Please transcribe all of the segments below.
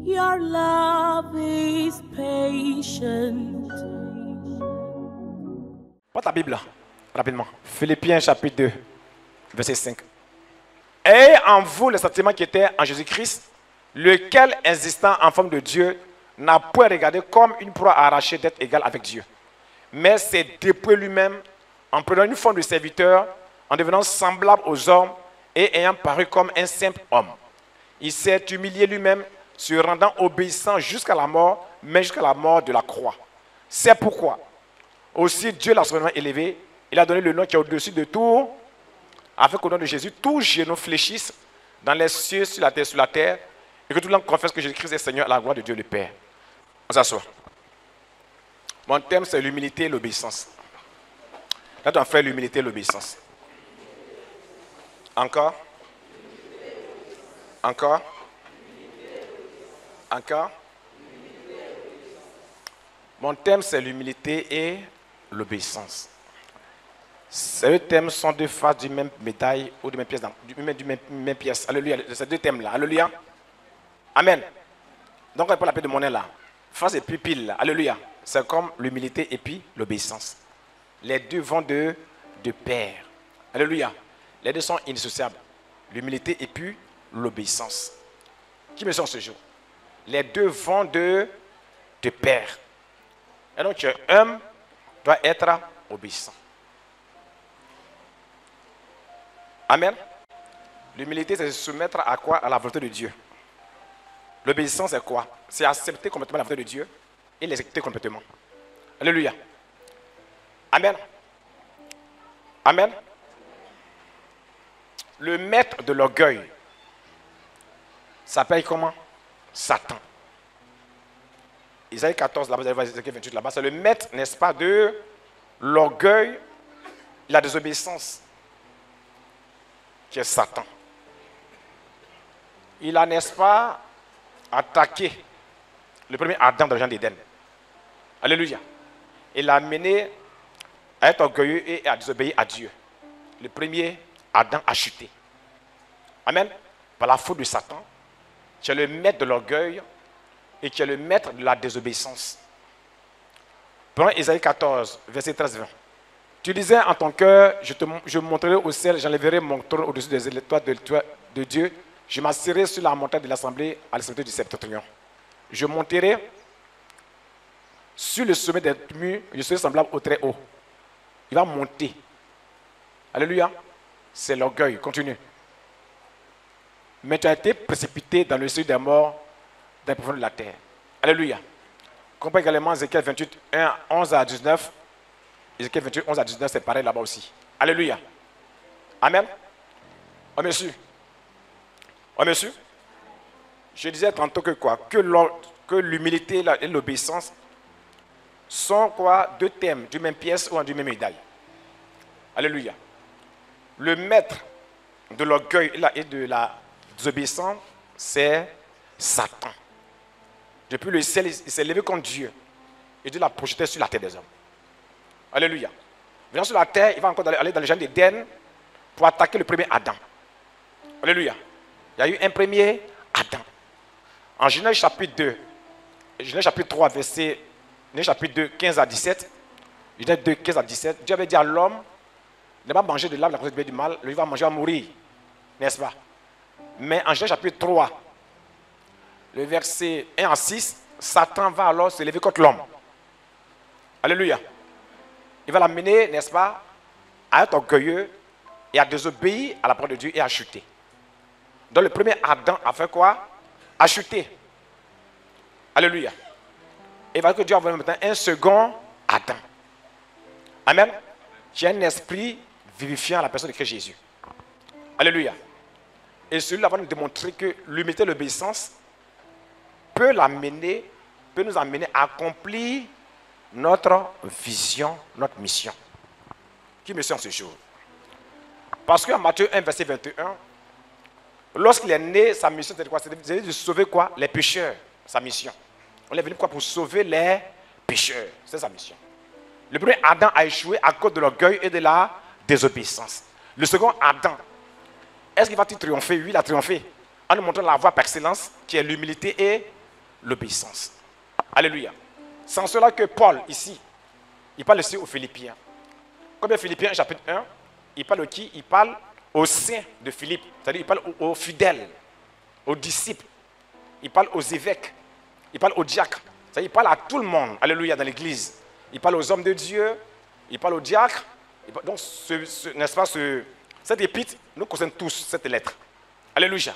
Your love is patient. Prends ta Bible, rapidement. Philippiens chapitre 2, verset 5. Ayez en vous le sentiment qui était en Jésus-Christ, lequel, existant en forme de Dieu, n'a point regardé comme une proie arrachée d'être égal avec Dieu, mais s'est dépouillé lui-même en prenant une forme de serviteur, en devenant semblable aux hommes et ayant paru comme un simple homme. Il s'est humilié lui-même, se rendant obéissant jusqu'à la mort, mais jusqu'à la mort de la croix. C'est pourquoi aussi Dieu l'a souverainement élevé, il a donné le nom qui est au-dessus de tout, afin qu'au nom de Jésus, tout genou fléchisse dans les cieux, sur la terre, et que tout le monde confesse que Jésus-Christ est Seigneur à la gloire de Dieu le Père. On s'assoit. Mon thème, c'est l'humilité et l'obéissance. Là, tu vas faire l'humilité et l'obéissance. Encore. Encore. Encore. Mon thème, c'est l'humilité et l'obéissance. Ces deux thèmes sont deux faces d'une même médaille ou d'une même pièce. Même pièce. Alléluia. Ces deux thèmes-là. Alléluia. Amen. Donc, on n'a pas la paix de monnaie là. Face et puis pile. Alléluia. C'est comme l'humilité et puis l'obéissance. Les deux vont de pair. Alléluia. Les deux sont indissociables. L'humilité et puis l'obéissance. Qui me sort ce jour? Les deux vont de pair. Et donc, tu es humble, doit être obéissant. Amen. L'humilité, c'est se soumettre à quoi? À la volonté de Dieu. L'obéissance, c'est quoi? C'est accepter complètement la volonté de Dieu et l'exécuter complètement. Alléluia. Amen. Amen. Le maître de l'orgueil s'appelle comment? Satan. Isaïe 14, là-bas, Ézéchiel 28, là-bas, c'est le maître, n'est-ce pas, de l'orgueil, la désobéissance, qui est Satan. Il a, n'est-ce pas, attaqué le premier Adam dans le jardin d'Éden. Alléluia. Il l'a amené à être orgueilleux et à désobéir à Dieu. Le premier Adam a chuté. Amen. Par la faute de Satan, qui est le maître de l'orgueil et qui est le maître de la désobéissance. Prenons Isaïe 14, verset 13-20. Tu disais en ton cœur, je monterai au ciel, j'enlèverai mon trône au-dessus des étoiles de Dieu, je m'asserai sur la montagne de l'assemblée à l'extrémité du septentrion. Je monterai sur le sommet des murs, je serai semblable au très haut. Il va monter. Alléluia. C'est l'orgueil. Continue. Mais tu as été précipité dans le seuil des morts, dans les profondeurs de la terre. Alléluia. Compare également Ézéchiel 28, 1, 11 à 19. Ézéchiel 28, 11 à 19, c'est pareil là-bas aussi. Alléluia. Amen. Oh, monsieur. Oh, monsieur. Je disais tantôt que quoi? Que l'humilité et l'obéissance sont quoi? Deux thèmes d'une même pièce ou d'une même médaille. Alléluia. Le maître de l'orgueil et de la désobéissance, c'est Satan. Depuis le ciel, il s'est levé contre Dieu. Et Dieu l'a projeté sur la terre des hommes. Alléluia. Venant sur la terre, il va encore aller dans le jardin d'Éden pour attaquer le premier Adam. Alléluia. Il y a eu un premier Adam. En Genèse chapitre 2, Genèse chapitre 3, verset, Genèse chapitre 2, 15 à 17, Genèse 2, 15 à 17, Dieu avait dit à l'homme, ne va pas manger de l'arbre de la connaissance du bien et du mal, lui va manger à mourir. N'est-ce pas? Mais en Genèse chapitre 3, le verset 1 à 6, Satan va alors se lever contre l'homme. Alléluia. Il va l'amener, n'est-ce pas, à être orgueilleux et à désobéir à la parole de Dieu et à chuter. Donc le premier Adam a fait quoi? A chuté. Alléluia. Et il va que Dieu a envoyé maintenant un second Adam. Amen. Qui a un esprit vivifiant à la personne de Christ Jésus. Alléluia. Et celui-là va nous démontrer que l'humilité et l'obéissance peut nous amener à accomplir notre vision, notre mission. Qui me suit en ce jour? Parce qu'en Matthieu 1, verset 21, lorsqu'il est né, sa mission c'était quoi? C'était de sauver quoi? Les pécheurs. Sa mission. On est venu quoi? Pour sauver les pécheurs. C'est sa mission. Le premier Adam a échoué à cause de l'orgueil et de la désobéissance. Le second Adam, est-ce qu'il va triompher? Oui, il a triomphé. En nous montrant la voie par excellence, qui est l'humilité et l'obéissance. Alléluia. C'est en cela que Paul, ici, il parle aussi aux Philippiens. Comme dans Philippiens chapitre 1, il parle de qui? Il parle aux saints de Philippe. C'est-à-dire il parle aux fidèles, aux disciples. Il parle aux évêques. Il parle aux diacres. C'est-à-dire il parle à tout le monde. Alléluia, dans l'église. Il parle aux hommes de Dieu. Il parle aux diacres. Donc, n'est-ce pas, cette épître nous concerne tous, cette lettre. Alléluia.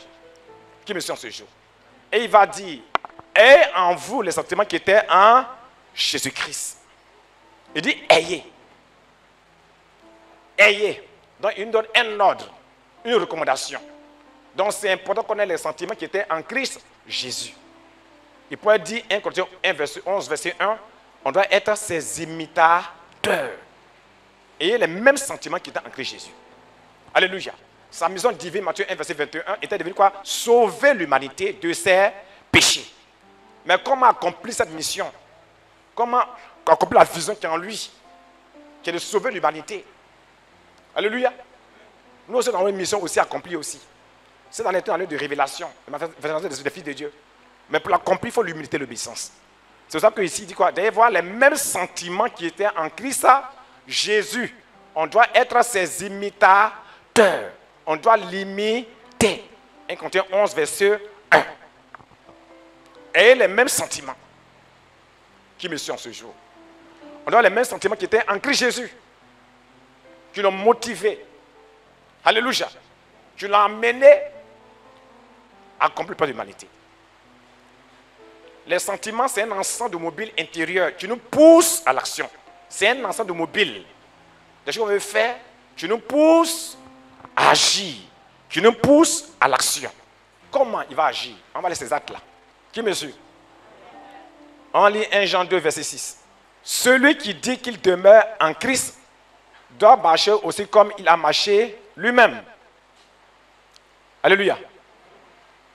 Qui me suit en ce jour. Et il va dire, ayez en vous les sentiments qui étaient en Jésus-Christ. Il dit, ayez. Ayez. Donc, il nous donne un ordre, une recommandation. Donc, c'est important qu'on ait les sentiments qui étaient en Christ Jésus. Il pourrait dire, 1 Corinthiens 1, verset 11, verset 1, on doit être ses imitateurs. Ayez les mêmes sentiments qui étaient en Christ Jésus. Alléluia. Sa mission divine, Matthieu 1, verset 21, était devenue quoi? Sauver l'humanité de ses péchés. Mais comment accomplir cette mission? Comment accomplir la vision qui est en lui? Qui est de sauver l'humanité. Alléluia. Nous aussi, dans une mission aussi accomplie aussi. C'est dans l'état de révélation, des fils de Dieu. Mais pour l'accomplir, il faut l'humilité et l'obéissance. C'est pour ça qu'ici, il dit quoi? D'aller voir les mêmes sentiments qui étaient en Christ Jésus. On doit être ses imitateurs. On doit l'imiter. 1 Corinthiens 11, verset 1. Ayez les mêmes sentiments qui me suivent en ce jour. On doit avoir les mêmes sentiments qui étaient en Christ Jésus. Qui l'ont motivé. Alléluia. Qui l'ont amené à accomplir par l'humanité. Les sentiments, c'est un ensemble de mobiles intérieurs qui nous pousse à l'action. C'est un ensemble de mobiles. Des choses qu'on veut faire, qui nous pousse à agir, qui nous pousse à l'action. Comment il va agir? On va lire ces actes-là. Qui me suit? On lit 1 Jean 2, verset 6. Celui qui dit qu'il demeure en Christ doit marcher aussi comme il a marché lui-même. Alléluia.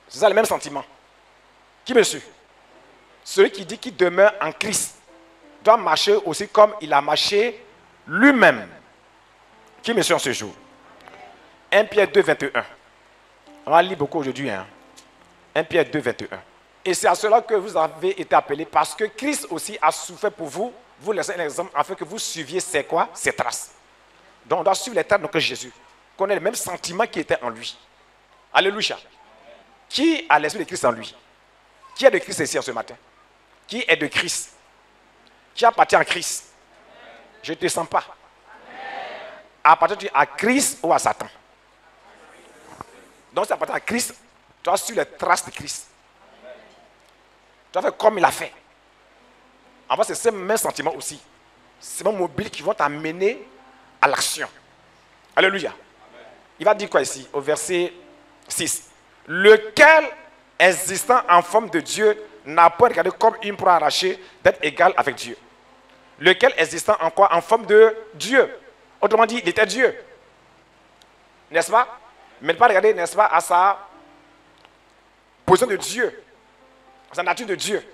C'est ça le même sentiment. Qui me suit? Celui qui dit qu'il demeure en Christ doit marcher aussi comme il a marché lui-même. Qui me suit en ce jour? 1 Pierre 2, 21. On va lire beaucoup aujourd'hui. 1 Pierre 2, 21. Et c'est à cela que vous avez été appelés, parce que Christ aussi a souffert pour vous. Vous laissez un exemple afin que vous suiviez ses quoi? Ses traces. Donc on doit suivre les traces de Jésus. Qu'on ait les mêmes sentiments qui étaient en lui. Alléluia. Qui a l'esprit de Christ en lui? Qui est de Christ ici ce matin? Qui est de Christ? Qui appartient à Christ? Je ne te sens pas. Appartient-tu à Christ ou à Satan? Donc si tu appartiens à Christ, tu as suivi les traces de Christ. Tu as fait comme il a fait. En fait, c'est ces mêmes sentiments aussi. Ces mêmes mobiles qui vont t'amener à l'action. Alléluia. Il va dire quoi ici, au verset 6? Lequel, existant en forme de Dieu, n'a pas regardé comme une proie arrachée d'être égal avec Dieu. Lequel, existant en quoi? En forme de Dieu. Autrement dit, il était Dieu. N'est-ce pas? Mais ne pas regarder, n'est-ce pas, à sa position de Dieu. À sa nature de Dieu.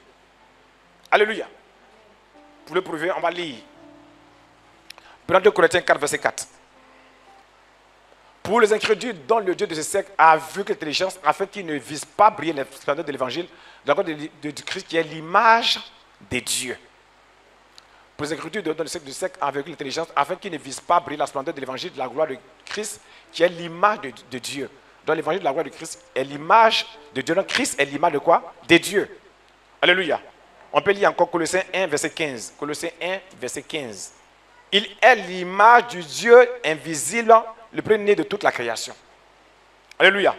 Alléluia. Pour le prouver, on va lire. 2 Corinthiens 4, verset 4. Pour les incrédules dont le Dieu de ce siècle a vu l'intelligence, afin qu'ils ne visent pas briller les splendeurs de l'évangile, de Christ qui est l'image des dieux. Pour les incrédules dont le siècle du siècle a vu l'intelligence, afin qu'ils ne visent pas briller la splendeur de l'évangile de la gloire de Christ qui est l'image de Dieu. Donc l'évangile de la gloire de Christ est l'image de Dieu. Donc Christ est l'image de quoi? Des dieux. Alléluia. On peut lire encore Colossiens 1, verset 15. Colossiens 1, verset 15. Il est l'image du Dieu invisible, le premier-né de toute la création. Alléluia.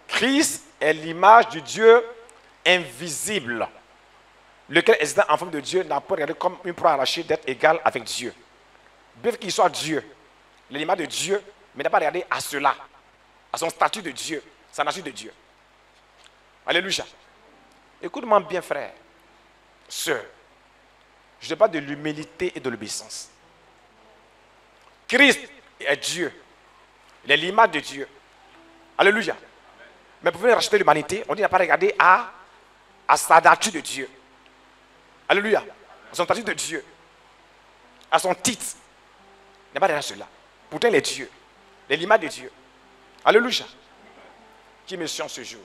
Christ est l'image du Dieu invisible, lequel existant en forme de Dieu n'a pas regardé comme une proie arrachée d'être égal avec Dieu. Bien qu'il soit Dieu, l'image de Dieu, mais n'a pas regardé à cela, à son statut de Dieu, sa nature de Dieu. Alléluia. Écoute-moi bien, frère, sœur. Je ne parle pas de l'humilité et de l'obéissance. Christ est Dieu. Il est l'image de Dieu. Alléluia. Mais pour venir racheter l'humanité, on dit qu'il n'a pas regardé à sa nature de Dieu. Alléluia. À son statut de Dieu. À son titre. Il n'a pas regardé à cela. Pourtant, il est Dieu. Il est l'image de Dieu. Alléluia. Qui me suit en ce jour?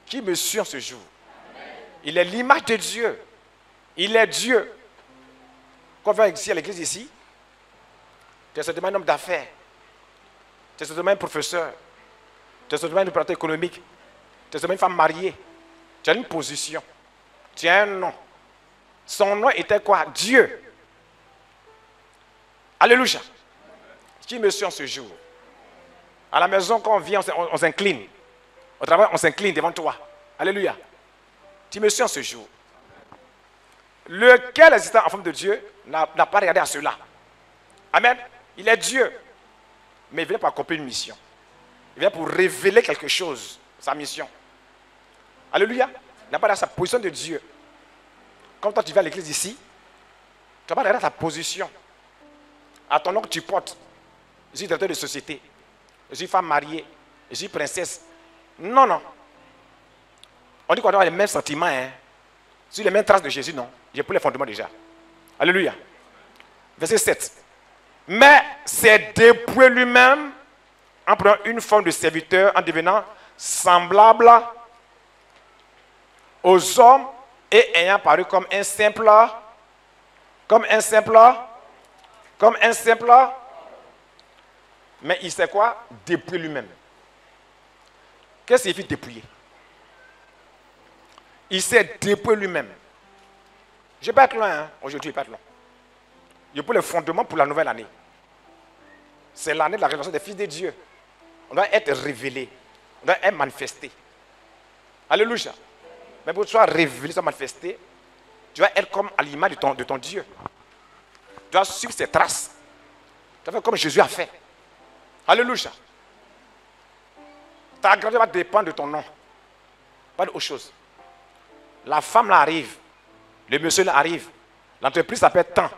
Qui me suit en ce jour? Il est l'image de Dieu. Il est Dieu. Quand on vient ici à l'église ici, tu es certainement un homme d'affaires. Tu es certainement un professeur. Tu es certainement un opérateur économique. Tu es certainement une femme mariée. Tu as une position. Tu as un nom. Son nom était quoi? Dieu. Alléluia. Qui me suit en ce jour? À la maison, quand on vient, on s'incline. Au travail, on s'incline devant toi. Alléluia. Tu me suis en ce jour. Lequel existant en forme de Dieu n'a pas regardé à cela. Amen. Il est Dieu. Mais il vient pour accomplir une mission. Il vient pour révéler quelque chose. Sa mission. Alléluia. Il n'a pas regardé à sa position de Dieu. Comme toi, tu vas à l'église ici, tu n'as pas regardé à ta position. À ton nom que tu portes. Je suis directeur de société. Je suis femme mariée. Je suis princesse. Non, non. On dit qu'on doit avoir les mêmes sentiments. Hein. Sur les mêmes traces de Jésus, non. J'ai pris les fondements déjà. Alléluia. Verset 7. Mais c'est dépouiller lui-même en prenant une forme de serviteur, en devenant semblable aux hommes et ayant paru comme un simple, mais il sait quoi? Dépouiller lui-même. Qu'est-ce que signifie dépouiller? Il s'est dépouillé lui-même. Je ne vais pas être loin, hein. Aujourd'hui, je ne vais pas être loin. Je pose le fondement pour la nouvelle année. C'est l'année de la révélation des fils de Dieu. On doit être révélé. On doit être manifesté. Alléluia. Mais pour que tu sois révélé, sois manifesté, tu vas être comme à l'image de ton Dieu. Tu dois suivre ses traces. Tu vas faire comme Jésus a fait. Alléluia. Ta grandeur va dépendre de ton nom. Pas d'autre chose. La femme là arrive. Le monsieur là arrive. L'entreprise s'appelle tant.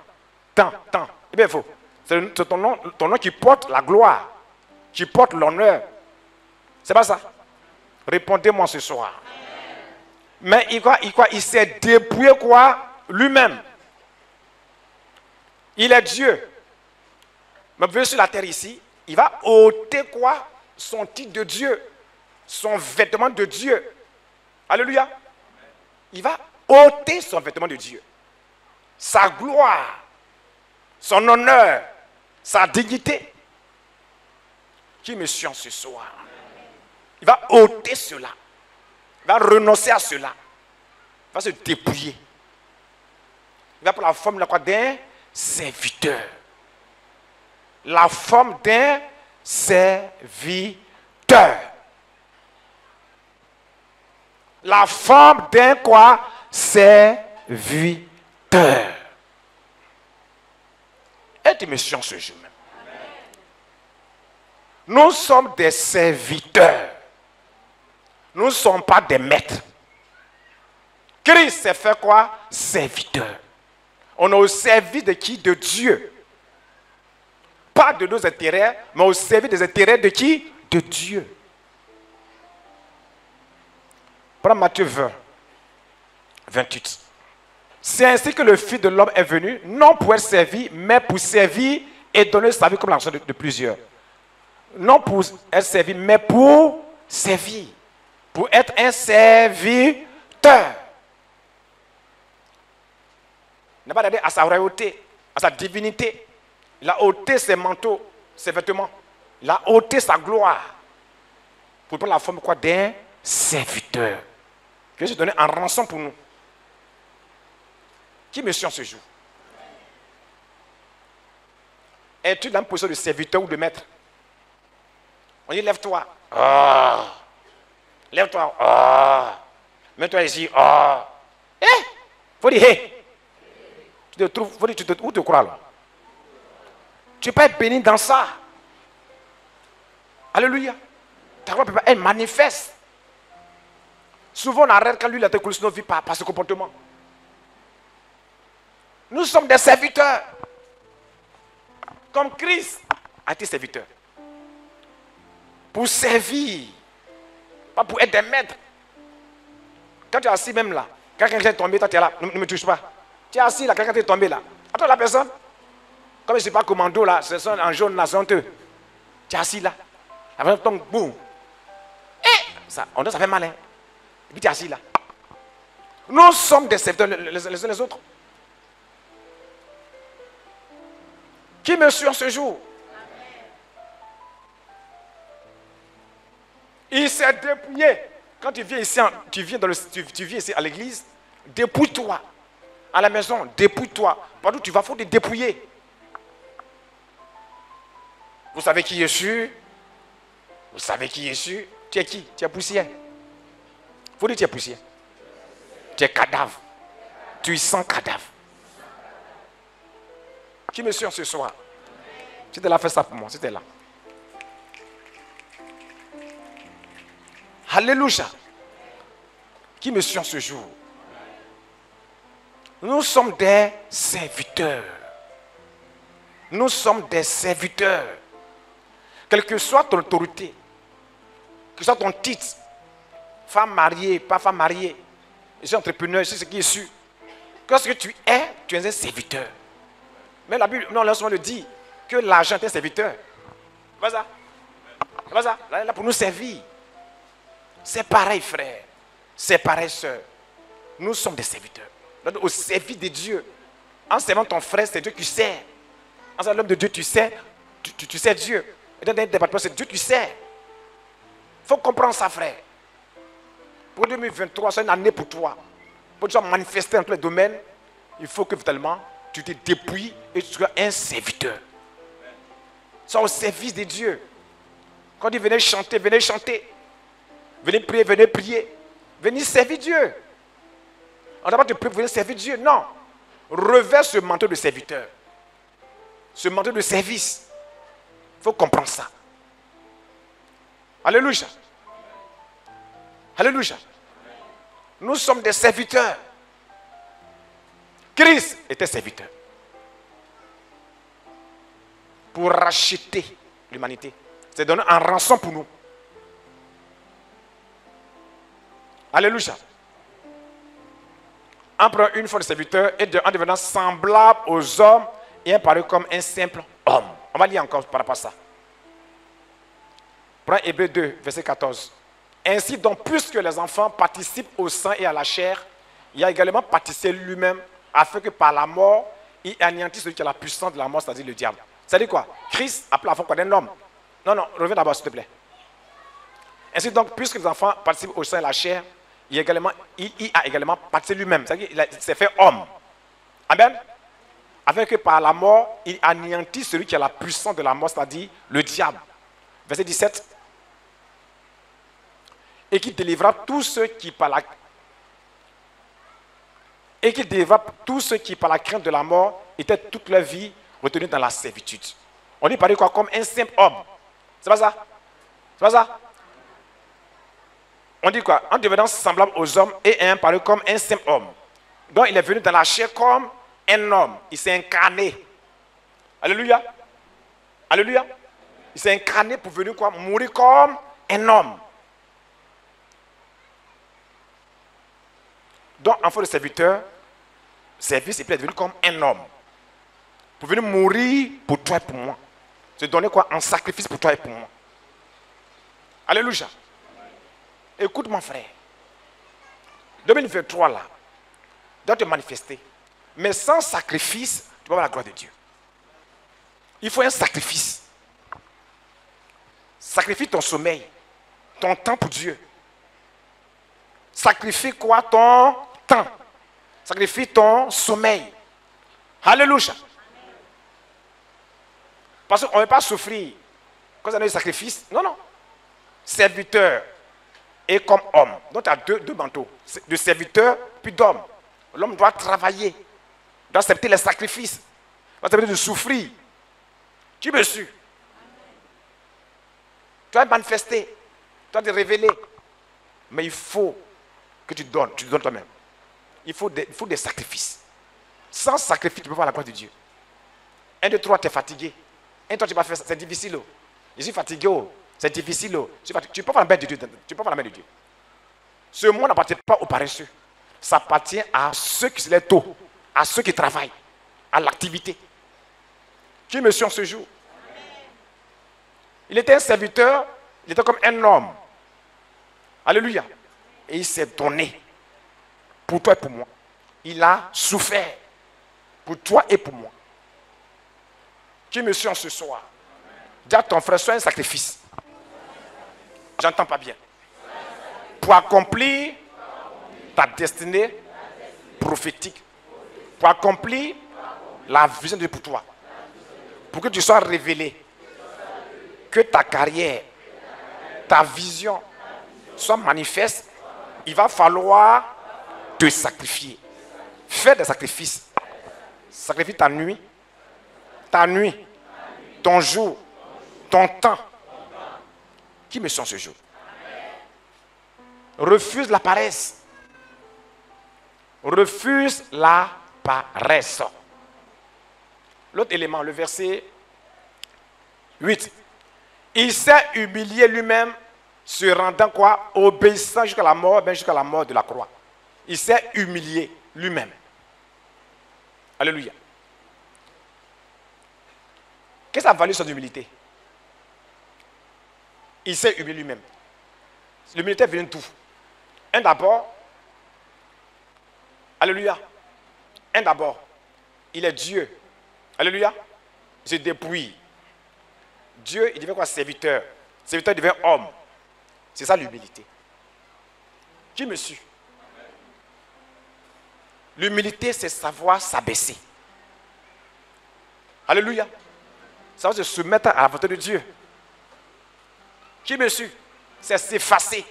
Eh bien, il faut. C'est ton nom qui porte la gloire. Qui porte l'honneur. C'est pas ça? Répondez-moi ce soir. Mais il s'est dépouillé quoi? Lui-même. Il est Dieu. Mais venu sur la terre ici, il va ôter quoi? Son titre de Dieu. Son vêtement de Dieu. Alléluia. Il va ôter son vêtement de Dieu. Sa gloire. Son honneur. Sa dignité. Qui me suit ce soir? Il va ôter cela. Il va renoncer à cela. Il va se dépouiller. Il va prendre la forme d'un serviteur. La forme d'un serviteur. La forme d'un quoi? Serviteur. Et tu me suis en ce jour même. Nous sommes des serviteurs. Nous ne sommes pas des maîtres. Christ s'est fait quoi? Serviteur. On est au service de qui? De Dieu. Pas de nos intérêts, mais au service des intérêts de qui? De Dieu. Prends Matthieu 20, 28. C'est ainsi que le Fils de l'homme est venu, non pour être servi, mais pour servir et donner sa vie comme l'argent de plusieurs. Non pour être servi, mais pour servir. Pour être un serviteur. Il n'a pas regardé à sa royauté, à sa divinité. Il a ôté ses manteaux, ses vêtements. Il a ôté sa gloire. Pour prendre la forme quoi? D'un serviteur. Que Jésus donné en rançon pour nous. Qui me suit en ce jour? Es-tu dans une position de serviteur ou de maître? On dit lève-toi. Oh. Lève-toi. Oh. Mets-toi ici. Oh. Eh? Faut dire hey. Tu te trouves, faut dire, où te crois là? Tu peux être béni dans ça. Alléluia. Ta gloire peut pas être manifeste. Souvent on arrête quand lui il a été coulé sur nos vies par ce comportement. Nous sommes des serviteurs. Comme Christ a été serviteur. Pour servir. Pas pour être des maîtres. Quand tu es assis même là, quand quelqu'un est tombé, toi tu es là, ne me touche pas. Tu es assis là, quelqu'un est tombé là. Attends la personne. Comme je ne suis pas commando là, c'est ça en jaune là, c'est honteux. Tu es assis là. La personne tombe, boum. Et ça, on dit ça fait mal. Hein? Et puis tu es assis là. Nous sommes des serviteurs les uns les autres. Qui me suit en ce jour? Il s'est dépouillé. Quand tu viens ici, tu viens ici à l'église, dépouille-toi. À la maison, dépouille-toi. Partout où tu vas, il faut te dépouiller. Vous savez qui je suis? Vous savez qui je suis? Tu es qui? Tu es poussière. Il faut dire que tu es poussière. Tu es cadavre. Tu es sans cadavre. Qui me suit ce soir? Si tu es là, fais ça pour moi. Si tu es là. Alléluia. Qui me suit ce jour? Nous sommes des serviteurs. Nous sommes des serviteurs. Quelle que soit ton autorité, que soit ton titre, femme mariée, pas femme mariée, je suis entrepreneur, je sais ce qui est sûr. Qu'est-ce que tu es un serviteur. Mais la Bible, non, le dit que l'argent est un serviteur. C'est ça? C'est ça? Là pour nous servir. C'est pareil, frère. C'est pareil, soeur. Nous sommes des serviteurs. Au service de Dieu. En servant ton frère, c'est Dieu qui sert. En servant l'homme de Dieu, tu sais Dieu. Et dans un département, c'est Dieu qui sert. Il faut comprendre ça, frère. Pour 2023, c'est une année pour toi. Pour que tu sois manifesté dans tous les domaines, il faut que finalement, tu te dépouilles et tu sois un serviteur. Sois au service de Dieu. Quand il venait chanter, venez chanter. Venez prier. Venez servir Dieu. On n'a pas de prier, venez servir Dieu. Non. Revers ce manteau de serviteur. Ce manteau de service. Il faut comprendre ça. Alléluia. Alléluia. Nous sommes des serviteurs. Christ était serviteur. Pour racheter l'humanité. C'est donner un rançon pour nous. Alléluia. En prenant une fois le serviteur et en devenant semblable aux hommes et apparu comme un simple homme. On va lire encore par rapport à ça. Prends Hébreux 2, verset 14. Ainsi donc, puisque les enfants participent au sang et à la chair, il a également participé lui-même afin que par la mort, il anéantisse celui qui a la puissance de la mort, c'est-à-dire le diable. C'est-à-dire quoi? Christ a pris la forme d'un homme. Non, reviens d'abord s'il te plaît. Ainsi donc, puisque les enfants participent au sang et à la chair, il a également participé lui-même. C'est-à-dire qu'il s'est fait homme. Amen. Afin que par la mort, il anéantisse celui qui a la puissance de la mort, c'est-à-dire le diable. Verset 17. Et qui délivra tous ceux qui par la crainte de la mort étaient toute leur vie retenus dans la servitude. On dit par quoi? Comme un simple homme. C'est pas ça? C'est pas ça? On dit quoi? En devenant semblable aux hommes et ayant paru comme un simple homme. Donc il est venu dans la chair comme un homme. Il s'est incarné. Alléluia. Alléluia. Il s'est incarné pour venir quoi? Mourir comme un homme. Donc, en fait, le serviteur, service, il est devenu comme un homme. Pour venir mourir pour toi et pour moi. Se donner quoi? En sacrifice pour toi et pour moi. Alléluia. Écoute mon frère. 2023 là, doit te manifester. Mais sans sacrifice, tu vas avoir la gloire de Dieu. Il faut un sacrifice. Sacrifie ton sommeil, ton temps pour Dieu. Sacrifie quoi? Ton temps. Sacrifie ton sommeil. Alléluia. Parce qu'on ne veut pas souffrir. Quand on a des sacrifices, non. Serviteur et comme homme. Donc tu as deux manteaux. De serviteur puis d'homme. L'homme doit travailler. Doit accepter les sacrifices. Doit accepter de souffrir. Tu me suis. Tu dois manifester. Tu dois te révéler. Mais il faut que tu donnes toi-même. Il faut des sacrifices. Sans sacrifice, tu peux voir la gloire de Dieu. 1, 2, 3, tu es fatigué. 1, 2, 3, tu vas faire ça. C'est difficile. Oh. Je suis fatigué. Oh. C'est difficile. Oh. Tu peux faire la main de Dieu. Tu peux faire la main de Dieu. Ce monde n'appartient pas aux paresseux. Ça appartient à ceux qui se lèvent tôt. À ceux qui travaillent. À l'activité. Qui me suit en ce jour? Il était un serviteur. Il était comme un homme. Alléluia. Et il s'est donné pour toi et pour moi. Il a souffert pour toi et pour moi. Qui me suit en ce soir? Dis à ton frère, sois un sacrifice. J'entends pas bien. Pour accomplir ta destinée prophétique. Pour accomplir la vision de Dieu pour toi. Pour que tu sois révélé. Que ta carrière, ta vision soit manifeste. Il va falloir te sacrifier. Fais des sacrifices. Sacrifie ta nuit, ton jour, ton temps. Qui me sont ce jour? Refuse la paresse. Refuse la paresse. L'autre élément, le verset 8. Il s'est humilié lui-même, se rendant quoi? Obéissant jusqu'à la mort, bien jusqu'à la mort de la croix. Il s'est humilié lui-même. Alléluia. Qu'est-ce que ça a valu son humilité? Il s'est humilié lui-même. L'humilité vient d'où? Un d'abord. Alléluia. Un d'abord. Il est Dieu. Alléluia. Il se dépouille. Dieu, il devient quoi? Serviteur. Serviteur devient homme. C'est ça l'humilité. Qui me suit? L'humilité, c'est savoir s'abaisser. Alléluia. Savoir se soumettre à la volonté de Dieu. Qui me suit? C'est s'effacer.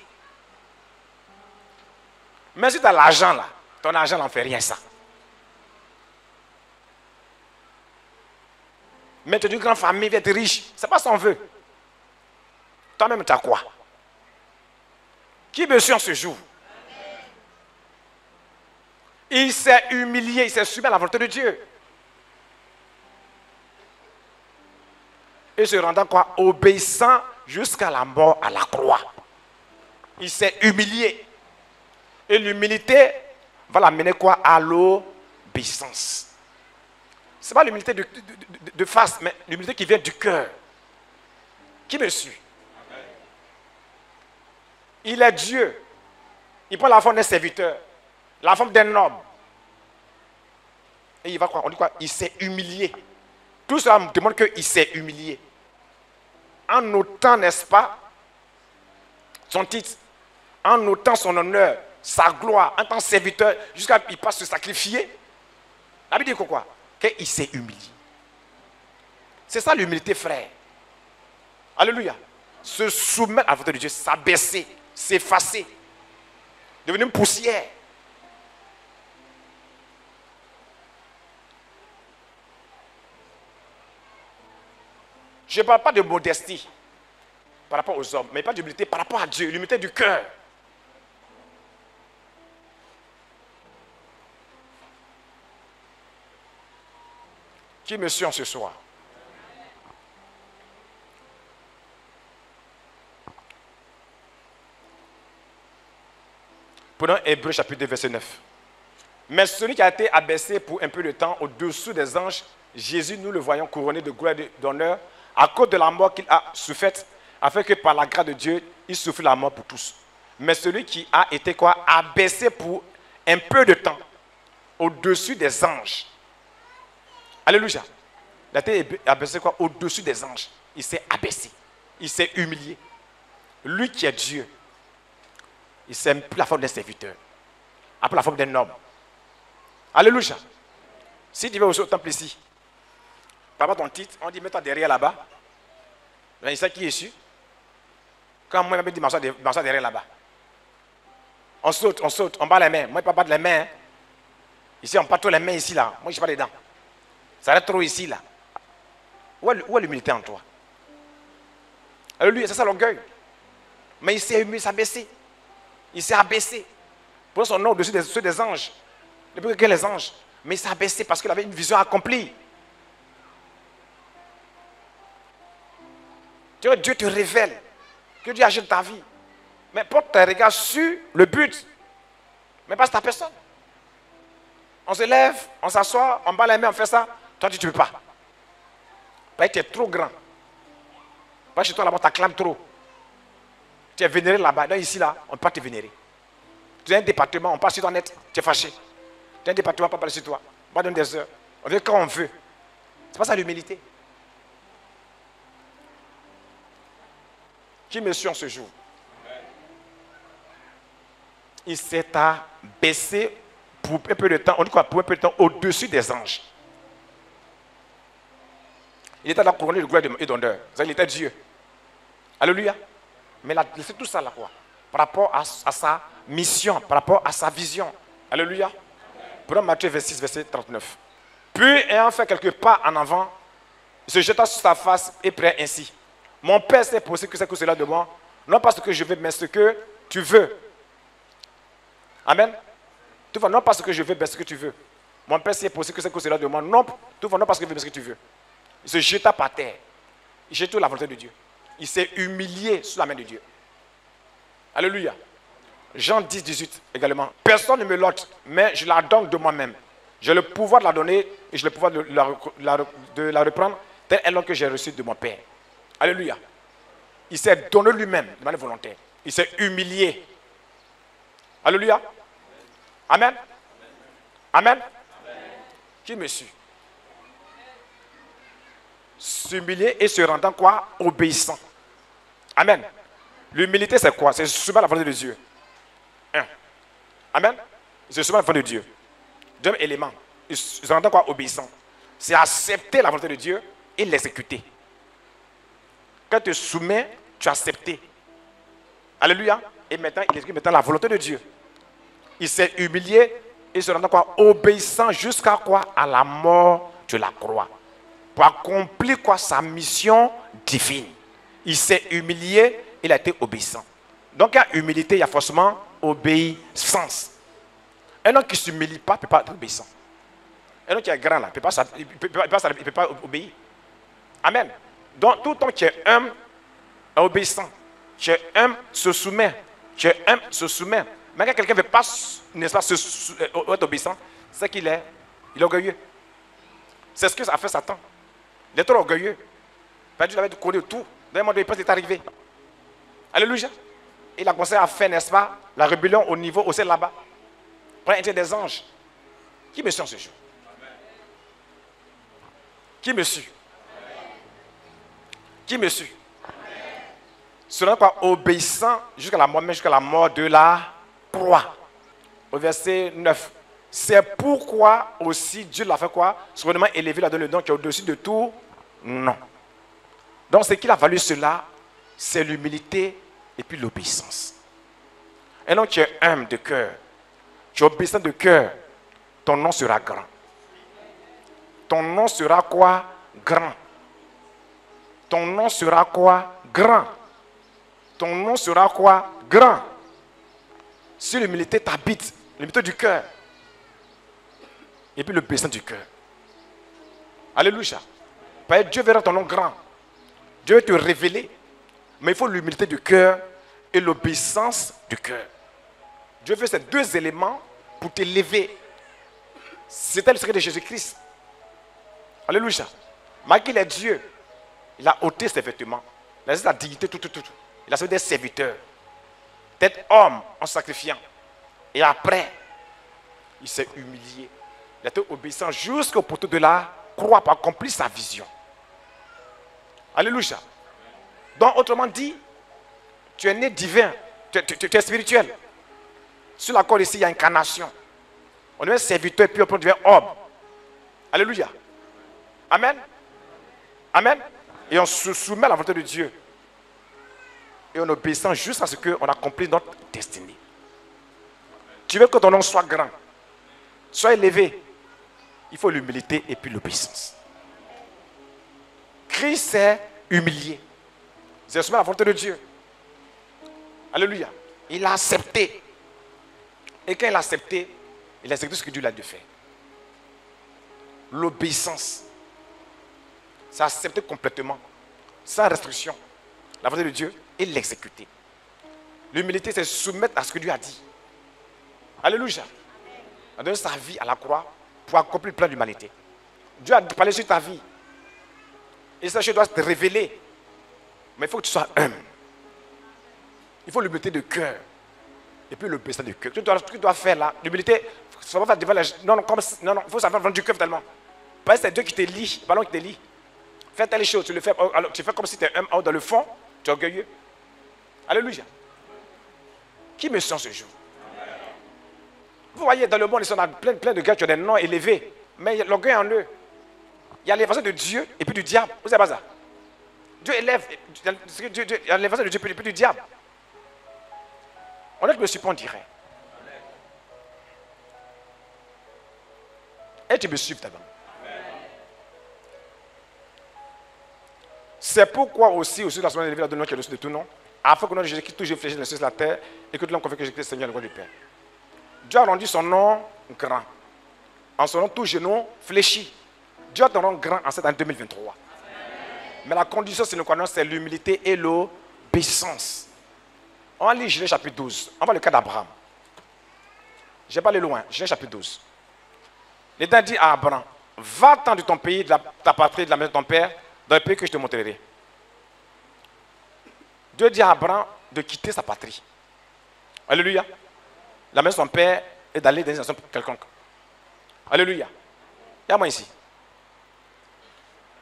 Même si tu as l'argent là, ton argent n'en fait rien ça. Mais tu es d'une grande famille, tu es riche. Ce n'est pas son vœu. Toi-même, tu as quoi? Qui me suit en ce jour? Il s'est humilié, il s'est soumis à la volonté de Dieu. Et se rendant quoi? Obéissant jusqu'à la mort à la croix. Il s'est humilié. Et l'humilité va l'amener quoi? À l'obéissance. Ce n'est pas l'humilité de face, mais l'humilité qui vient du cœur. Qui me suit? Il est Dieu. Il prend la forme d'un serviteur, la forme d'un homme. Et il va quoi? On dit quoi? Il s'est humilié. Tout cela me demande qu'il s'est humilié. En notant, n'est-ce pas, son titre, en notant son honneur, sa gloire, en tant que serviteur, jusqu'à ce qu'il passe se sacrifier. La Bible dit quoi? Qu'il s'est humilié. C'est ça l'humilité, frère. Alléluia. Se soumettre à la volonté de Dieu, s'abaisser, s'effacer, devenir une poussière. Je ne parle pas de modestie par rapport aux hommes, mais pas d'humilité par rapport à Dieu, l'humilité du cœur. Qui me suit en ce soir? Prenons Hébreux chapitre 2, verset 9. Mais celui qui a été abaissé pour un peu de temps au-dessous des anges, Jésus, nous le voyons couronné de gloire et d'honneur à cause de la mort qu'il a souffert, afin que par la grâce de Dieu, il souffre la mort pour tous. Mais celui qui a été quoi? Abaissé pour un peu de temps au-dessus des anges. Alléluia. Il a été abaissé quoi? Au-dessus des anges. Il s'est abaissé. Il s'est humilié. Lui qui est Dieu, il s'est mis la forme d'un serviteur, après la forme d'un homme. Alléluia. Si tu vas au temple ici, par rapport à ton titre, on dit mets-toi derrière là-bas. Il sait qui est ici. Quand moi, je me dis m'assois derrière là-bas. On saute, on bat les mains. Moi, je ne peux pas battre les mains. Hein. Ici, on bat trop les mains ici, là. Moi, je ne suis pas dedans. Ça reste trop ici, là. Où est l'humilité en toi? Alléluia, c'est ça l'orgueil. Mais il s'est humilié, il s'est abaissé. Il s'est abaissé. Pour son nom au-dessus ceux des anges. Depuis que les anges. Mais il s'est abaissé parce qu'il avait une vision accomplie. Tu vois, Dieu te révèle que Dieu agit dans ta vie. Mais porte tes regards sur le but. Mais pas sur ta personne. On se lève, on s'assoit, on bat les mains, on fait ça. Toi, tu ne peux pas. Parce que tu es trop grand. Parce que chez toi, là-bas, tu acclames trop. Tu es vénéré là-bas. Donc ici, là, on ne peut pas te vénérer. Tu as un département, on passe sur toi net, tu es fâché. Tu as un département, on va pas parler sur toi. On va donner des heures. On veut quand on veut. C'est pas ça l'humilité. Qui me suit en ce jour? Il s'est abaissé pour un peu de temps, on dit quoi, pour un peu de temps, au-dessus des anges. Il était là couronné de gloire et d'honneur. Il était Dieu. Alléluia. Mais il a laissé tout ça là, quoi. Par rapport à sa mission, par rapport à sa vision. Alléluia. Prenons Matthieu 26, verset 39. Puis, ayant fait quelques pas en avant, il se jeta sur sa face et pria ainsi. Mon Père sait pour ce que c'est que cela de moi, non pas ce que je veux, mais ce que tu veux. Amen. Tu vois, non pas ce que je veux, mais ce que tu veux. Mon Père sait pour ce que c'est que cela de moi, non, tu vois, non pas ce que je veux, mais ce que tu veux. Il se jeta par terre. Il jeta la volonté de Dieu. Il s'est humilié sous la main de Dieu. Alléluia. Jean 10, 18 également. Personne ne me l'ôte, mais je la donne de moi-même. J'ai le pouvoir de la donner et j'ai le pouvoir de la reprendre telle est l'homme que j'ai reçu de mon Père. Alléluia. Il s'est donné lui-même de manière volontaire. Il s'est humilié. Alléluia. Amen. Amen. Qui me suit? S'humilier et se rendant quoi? Obéissant. Amen. L'humilité c'est quoi? C'est se soumettre à la volonté de Dieu. Amen. Se soumettre à la volonté de Dieu. Deuxième élément. Se rendant quoi? Obéissant. C'est accepter la volonté de Dieu et l'exécuter. Quand tu te soumets, tu as accepté. Alléluia. Et maintenant, il exécute maintenant la volonté de Dieu. Il s'est humilié et se rendant quoi? Obéissant jusqu'à quoi? À la mort de la croix. Pour accomplir quoi? Sa mission divine. Il s'est humilié, il a été obéissant. Donc, il y a humilité, il y a forcément obéissance. Un homme qui ne s'humilie pas ne peut pas être obéissant. Un homme qui est grand là, il ne peut pas obéir. Amen. Donc, tout homme qui est humble est obéissant. Qui est humble se soumet. Qui est humble se soumet. Mais quand quelqu'un ne veut pas, n'est-ce pas, être obéissant, c'est qu'il est orgueilleux. C'est ce que ça a fait Satan. Il est trop orgueilleux. Dieu avait connu tout. D'un moment donné, il est arrivé. Alléluia. Il a commencé à faire, n'est-ce pas, la rébellion au niveau, au ciel là-bas. Pour l'intérêt des anges. Qui me suit en ce jour? Qui me suit? Qui me suit? Selon quoi? Obéissant jusqu'à la mort, même jusqu'à la mort de la croix. Au verset 9. C'est pourquoi aussi Dieu l'a fait quoi? Souverainement élevé, il a donné le nom qui est au-dessus de tout. Non. Donc ce qu'il a valu cela, c'est l'humilité et puis l'obéissance. Et donc tu es humble de cœur, tu es obéissant de cœur, ton nom sera grand. Ton nom sera quoi? Grand. Ton nom sera quoi? Grand. Ton nom sera quoi? Grand. Si l'humilité t'habite, l'humilité du cœur, et puis l'obéissance du cœur. Alléluia. Parce que Dieu verra ton nom grand. Dieu va te révéler. Mais il faut l'humilité du cœur et l'obéissance du cœur. Dieu fait ces deux éléments pour t'élever. C'était le secret de Jésus-Christ. Alléluia. Malgré qu'il est Dieu, il a ôté ses vêtements. Il a laissé sa dignité, tout. Il a fait des serviteurs. D'être homme en sacrifiant. Et après, il s'est humilié. Il a été obéissant jusqu'au poteau de la croix pour accomplir sa vision. Alléluia. Donc, autrement dit, tu es né divin, tu es spirituel. Sur la corde ici, il y a incarnation. On devient serviteur, puis on devient homme. Alléluia. Amen. Amen. Et on se soumet à la volonté de Dieu. Et on obéissant juste à ce qu'on accomplit notre destinée. Tu veux que ton nom soit grand, soit élevé. Il faut l'humilité et puis l'obéissance. Christ s'est humilié. Il s'est soumis à la volonté de Dieu. Alléluia. Il a accepté. Et quand il a accepté, il a accepté ce que Dieu l'a dû faire. L'obéissance. C'est accepter complètement, sans restriction, la volonté de Dieu et l'exécuter. L'humilité, c'est soumettre à ce que Dieu a dit. Alléluia. Il a donné sa vie à la croix pour accomplir le plan de l'humanité. Dieu a parlé sur ta vie. Et ça, je dois te révéler. Mais il faut que tu sois humble. Il faut l'humilité de cœur. et puis le baissement du cœur. Ce que tu dois faire là, l'humilité, ça va faire devant les... Non, il faut savoir vendre du cœur tellement. Parce que c'est Dieu qui te lit, pas l'homme qui te lit. Fais telle chose, tu le fais, alors, tu fais comme si tu es un dans le fond, tu es orgueilleux. Alléluia. Qui me sent ce jour? Vous voyez, dans le monde, ils sont plein de gars qui ont des noms élevés, mais il y a l'orgueil en eux. Il y a l'élévation de Dieu et puis du diable. Vous savez pas ça? Dieu élève, il y a l'élévation de Dieu et puis du diable. On est que me suis pas, on dirait. Et tu me suives d'abord. C'est pourquoi aussi la semaine élevée, la donne qui est au-dessus de tout nom, afin que notre Jésus-Christ toujours fléchisse les cieux de la terre et que tout l'homme confie que Jésus-Christ est Seigneur le roi du Père. Dieu a rendu son nom grand. En son nom, tout genou fléchit. Dieu a ton nom grand en cette année 2023. Mais la condition, c'est l'humilité et l'obéissance. On va lire Genèse chapitre 12. On va le cas d'Abraham. Je ne vais pas aller loin. Genèse chapitre 12. L'Éternel dit à Abraham, va-t'en de ton pays, de ta patrie, de la maison de ton père, dans le pays que je te montrerai. Dieu dit à Abraham de quitter sa patrie. Alléluia. La maison de son père est d'aller dans une nation quelconque. Alléluia. Il y a moi ici.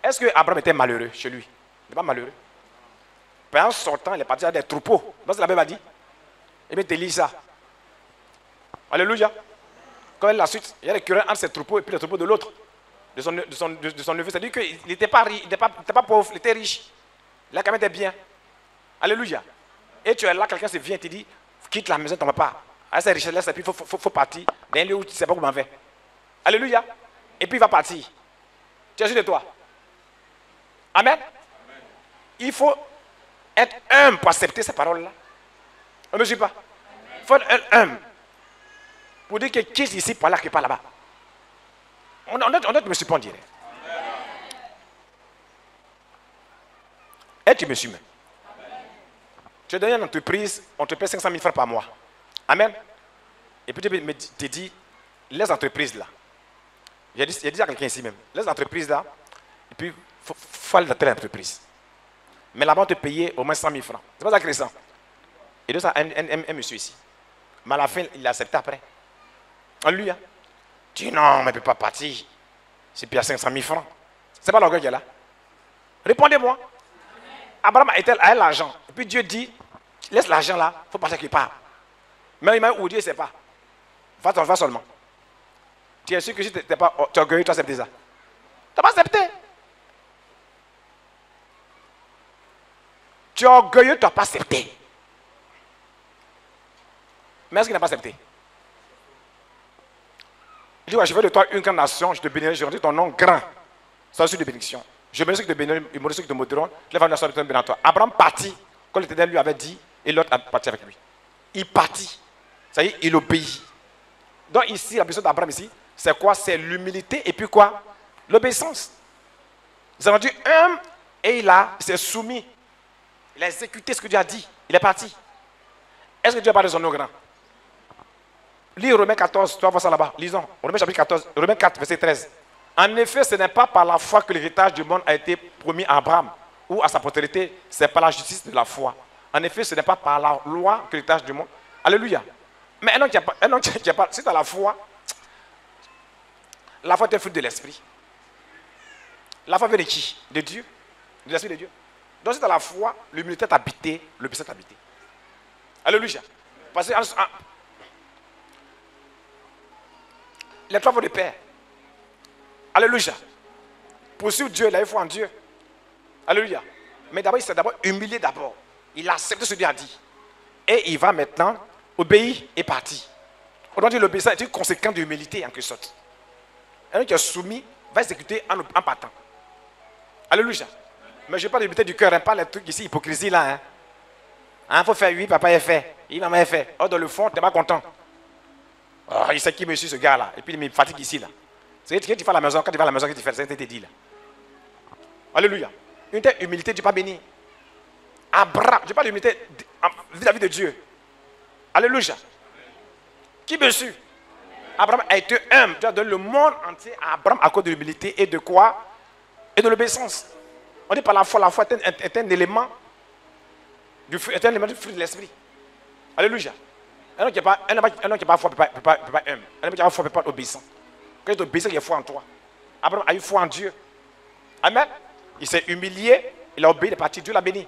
Est-ce que Abraham était malheureux chez lui? Il n'est pas malheureux. En sortant, il est parti à des troupeaux. Donc la Bible a dit. Eh bien, tu lis ça. Alléluia. Quand la suite, il y a les querelles entre ses troupeaux et puis les troupeaux de l'autre. De son neveu. C'est-à-dire qu'il n'était pas pauvre, il était riche. Il a quand même été bien. Alléluia. Et tu es là, quelqu'un se vient et te dit, quitte la maison de ton papa. À cette richesse-là, et puis il faut partir d'un lieu où tu ne sais pas où m'en vais. Alléluia. Et puis il va partir. Tu es sûr de toi. Amen. Amen. Il faut être humble pour accepter ces paroles-là. On ne me suit pas. Il faut être humble. Pour dire que qui est ici, pas là, qui est pas là-bas. On ne me suit pas, on dirait. Et tu me suis même. Tu es dans une entreprise, on te paie 500 000 francs par mois. Amen. Et puis tu te dis, les entreprises là. J'ai dit à quelqu'un ici même, les entreprises là, et puis il faut aller dans telle entreprise. Mais là-bas, on te payait au moins 100 000 francs. C'est pas ça que c'est ça. Et donc, ça, un monsieur ici. Mais à la fin, il l'a accepté après. Alléluia. Tu dis non, mais il ne peut pas partir. C'est puis à 500 000 francs. C'est pas l'orgueil qui est là. Répondez-moi. Abraham a l'argent. Et puis Dieu dit, laisse l'argent là, il faut partir qu'il part. Mais il m'a dit, Dieu ne sait pas. Va seulement. Tu es sûr que si tu n'es pas orgueilleux, tu as accepté ça. Tu n'as pas accepté. Tu es orgueilleux, tu n'as pas accepté. Mais est-ce qu'il n'a pas accepté? Il dit, ouais, je veux de toi une grande nation, je te bénirai, je rendrai ton nom grand. C'est un sujet de bénédiction. Je bénis ceux qui te béniront, et maudis ceux qui te maudiront, les femmes de la nation te béniront toi. Abraham partit, quand l'Éternel lui avait dit, et l'autre a parti avec lui. Il partit. Ça y est, il obéit. Donc ici, la position d'Abraham ici, c'est quoi? C'est l'humilité et puis quoi? L'obéissance. Il s'est rendu humble et il s'est soumis. Il a exécuté ce que Dieu a dit. Il est parti. Est-ce que Dieu a parlé de son nom grand? Lis Romains 14, tu vas voir ça là-bas. Lisons. Romains chapitre 14, Romains 4, verset 13. En effet, ce n'est pas par la foi que l'héritage du monde a été promis à Abraham ou à sa postérité, c'est par la justice de la foi. En effet, ce n'est pas par la loi que l'héritage du monde. Alléluia. Mais un homme qui n'a pas, si tu as la foi est un fruit de l'esprit. La foi vient de qui? De Dieu. De l'esprit de Dieu. Donc si tu as la foi, l'humilité t'a habité, l'obéissance t'a habité. Alléluia. Parce que les trois voies de Père. Alléluia. Poursuivre Dieu, là, il faut en Dieu. Alléluia. Mais d'abord, il s'est d'abord humilié d'abord. Il a accepté ce que Dieu a dit. Et il va maintenant obéir et partir. Autrement dit, l'obéissance est une conséquence de l'humilité en quelque sorte. Un homme qui est soumis va exécuter en partant. Alléluia. Mais je parle de l'humilité du cœur, hein, pas les trucs ici, hypocrisie là. Il faut faire oui, papa est fait. Il m'a fait. Or, dans le fond, tu n'es pas content. Oh, il sait qui me suit ce gars-là. Et puis il me fatigue ici là. C'est ce que tu fais à la maison, quand tu vas à la maison, que tu fais, c'est ce que tu dit là. Alléluia. Une telle humilité, Dieu pas béni. Abraham, je parle d'humilité vis-à-vis de Dieu. Alléluia. Qui me suit? Abraham a été humble. Dieu a donné le monde entier à Abraham à cause de l'humilité et de quoi? Et de l'obéissance. On dit par la foi est un élément du fruit de l'esprit. Alléluia. Un homme qui n'a pas foi ne peut pas aimer. Un homme qui a foi ne peut pas être obéissant. Quand il est obéissant, il y a foi en toi. Abraham a eu foi en Dieu. Amen. Il s'est humilié, il a obéi, il est parti, Dieu l'a béni.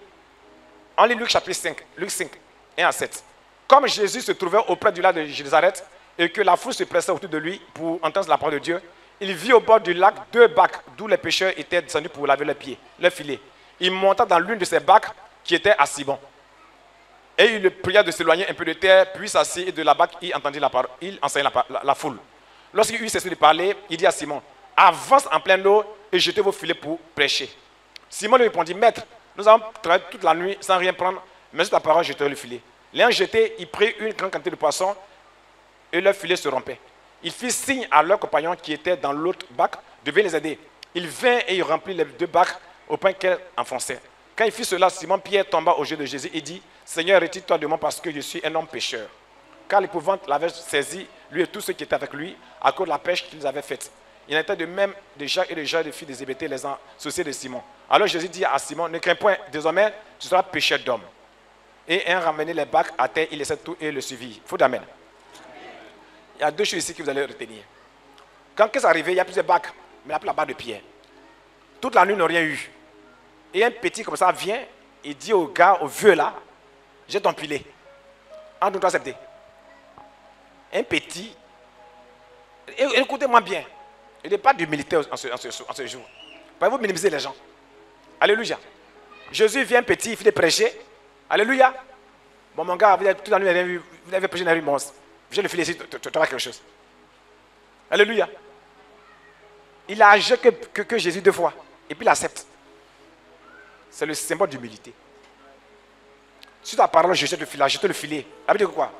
On lit Luc chapitre 5, Luc 5, 1 à 7. Comme Jésus se trouvait auprès du lac de Génézareth et que la foule se pressait autour de lui pour entendre la parole de Dieu, il vit au bord du lac 2 bacs d'où les pêcheurs étaient descendus pour laver leurs pieds, leurs filets. Il monta dans l'une de ces bacs qui était à Simon. Et il le pria de s'éloigner un peu de terre, puis s'assit et de la bac, il entendit la parole, il enseignait la foule. Lorsqu'il eut cessé de parler, il dit à Simon, avance en pleine eau et jetez vos filets pour prêcher. Simon lui répondit, maître, nous avons travaillé toute la nuit sans rien prendre, mais sur ta parole, je jeterai le filet. L'ayant jeté, il prit une grande quantité de poissons et leur filet se rompait. Il fit signe à leurs compagnons qui étaient dans l'autre bac de venir les aider. Il vint et il remplit les 2 bacs au point qu'elle enfonçait. Quand il fit cela, Simon-Pierre tomba aux yeux de Jésus et dit, Seigneur, retire-toi de moi parce que je suis un homme pécheur. Car l'épouvante l'avait saisi, lui et tous ceux qui étaient avec lui, à cause de la pêche qu'ils avaient faite. Il en était de même de Jacques et de Jean, les filles de Zébédée, les associés de Simon. Alors Jésus dit à Simon, ne crains point, désormais tu seras pécheur d'hommes. Et ayant ramené les bacs à terre, il laissait tout et le suivit. Faut d'amen. Il y a 2 choses ici que vous allez retenir. Quand qu'est-ce arrivé, il y a plusieurs bacs, mais il n'y a plus la barre de pierre. Toute la nuit, ils n'ont rien eu. Et un petit comme ça vient, il dit au gars, au vieux là, j'ai ton filet. En nous, toi, accepter. Un petit, écoutez-moi bien, il n'y a pas d'humilité en ce jour. Pouvez-vous minimiser les gens? Alléluia. Jésus vient petit, il fait prêcher. Alléluia. Bon, mon gars, vous avez toute la nuit rien vu, vous avez prêché dans la rue, j'ai le filet ici, tu auras quelque chose. Alléluia. Il a agi que Jésus 2 fois, et puis il accepte. C'est le symbole d'humilité. Sur ta parole, je jette le filet. Ça veut dire quoi? Là,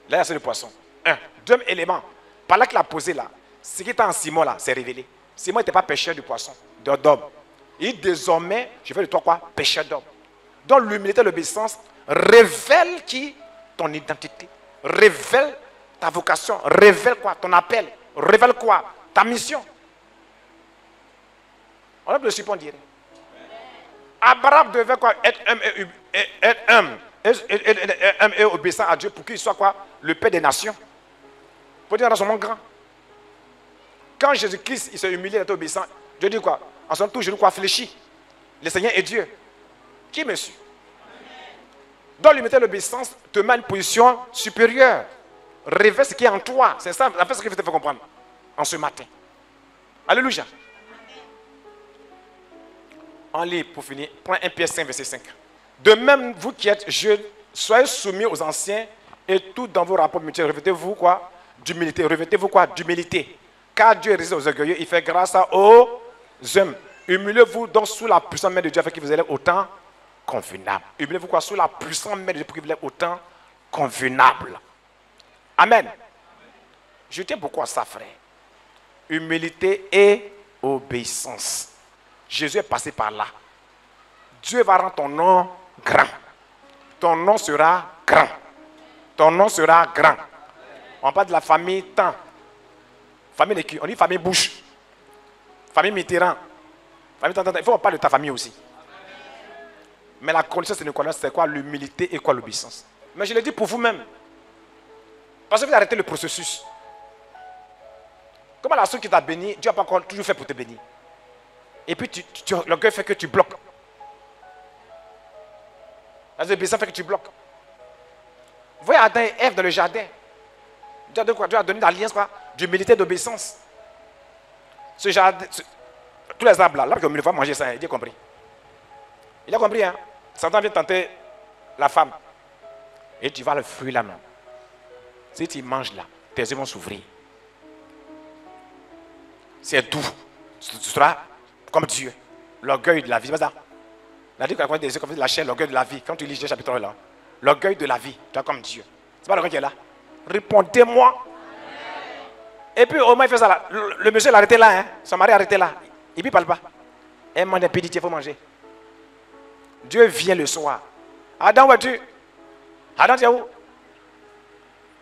il y a assez de poissons. 1. 2 éléments. Par là qu'il a posé là, ce qui était en Simon là, c'est révélé. Simon n'était pas pêcheur de poissons, d'hommes. Et désormais, je fais de toi quoi? Pêcheur d'hommes. Donc l'humilité et l'obéissance révèlent qui? Ton identité. Révèle ta vocation. Révèle quoi? Ton appel. Révèle quoi? Ta mission. On a le support, on dirait. Abraham devait quoi? Être homme et obéissant à Dieu pour qu'il soit quoi? Le père des nations. Pour dire dans son monde grand. Quand Jésus-Christ il s'est humilié, il était obéissant, Dieu dit quoi? En son tour, je quoi? Fléchi. Le Seigneur est Dieu. Qui me suit? Donc l'humilité et l'obéissance te met à une position supérieure. Révèle ce qui est en toi. C'est ça, en fait, ce que je te fais comprendre en ce matin. Alléluia. On lit pour finir. Prends 1 Pierre 5, verset 5. De même, vous qui êtes jeunes, soyez soumis aux anciens et tout dans vos rapports mutuels. Revêtez-vous quoi? D'humilité. Revêtez-vous quoi? D'humilité. Car Dieu résiste aux orgueilleux, il fait grâce aux hommes. Humilez-vous donc sous la puissante main de Dieu afin qu'il vous élève au temps convenable. Humilez-vous quoi? Sous la puissante main de Dieu pour qu'il vous élève au temps convenable. Amen. Je tiens beaucoup à ça, frère. Humilité et obéissance. Jésus est passé par là. Dieu va rendre ton nom grand. Ton nom sera grand. Ton nom sera grand. On parle de la famille Tan. Famille de qui? On dit famille Bush. Famille Mitterrand. Famille Tan. Il faut qu'on parle de ta famille aussi. Mais la condition c'est de connaître c'est quoi l'humilité et quoi l'obéissance. Mais je le dis pour vous-même. Parce que vous arrêtez le processus. Comment la soeur qui t'a béni, Dieu n'a pas encore toujours fait pour te bénir. Et puis l'orgueil fait que tu bloques. La désobéissance fait que tu bloques. Vous voyez Adam et Ève dans le jardin. Dieu a donné l'alliance d'humilité et d'obéissance. Ce jardin, tous les arbres là, là qu'on ne va manger ça, il a compris. Il a compris, hein. Satan vient tenter la femme. Et tu vas le fruit là, non. Si tu manges là, tes yeux vont s'ouvrir. C'est doux. Tu seras comme Dieu. L'orgueil de la vie. C'est pas ça. On a dit qu'on a des yeux comme la chair, l'orgueil de la vie. Quand tu lis le chapitre 1 là, l'orgueil de la vie, tu es comme Dieu. C'est pas l'orgueil qui est là. Répondez-moi. Et puis au moins il fait ça là. Le monsieur l'a arrêté là, hein. Son mari l'a arrêté là. Et puis il ne parle pas. Et mon appétit, il faut manger. Dieu vient le soir. Adam, où es-tu? Adam, tu es où?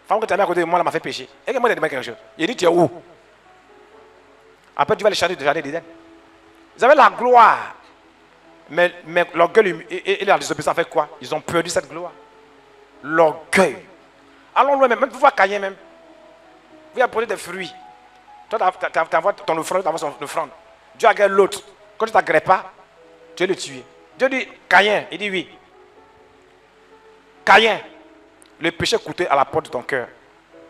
Femme que tu as mis à côté de moi, elle m'a fait pécher. Et que moi, je quelque chose. Il dit, tu es où? Après, tu vas les changer de jardin d'Éden. Ils avaient la gloire. Mais l'orgueil et la désobéissance fait quoi? Ils ont perdu cette gloire. L'orgueil Allons loin, même pour voir Caïn même. Vous apportez des fruits. Toi, tu envoies ton offrande, tu envoies son offrande. Dieu agrée l'autre. Quand tu ne t'agrées pas, tu es le tuer. Dieu dit, Caïn, il dit oui. Caïn, le péché coûtait à la porte de ton cœur.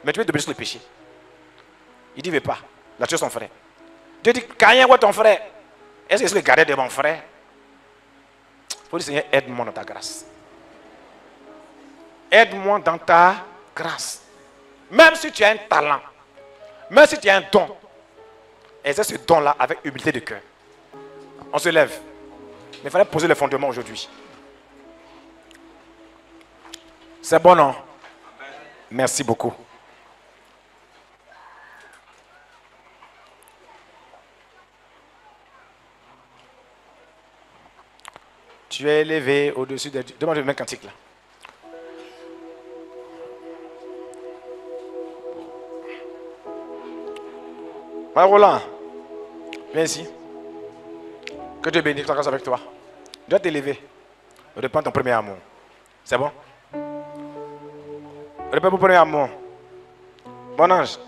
Mais tu veux débarrasser le péché. Il dit, ne veux pas. La tuer son frère. Dieu dit, Caïn, où est ton frère? Est-ce que c'est le gardien de mon frère? Il faut dire, Seigneur, aide-moi dans ta grâce. Aide-moi dans ta grâce. Même si tu as un talent, même si tu as un don, exerce ce don-là avec humilité de cœur. On se lève. Mais il fallait poser le fondement aujourd'hui. C'est bon, non? Merci beaucoup. Tu es élevé au-dessus des... Demande le même cantique là. Roland, viens ici. Que Dieu bénisse ta grâce avec toi. Dieu t'élever. Reprends ton premier amour. C'est bon? Reprends ton premier amour. Bon ange.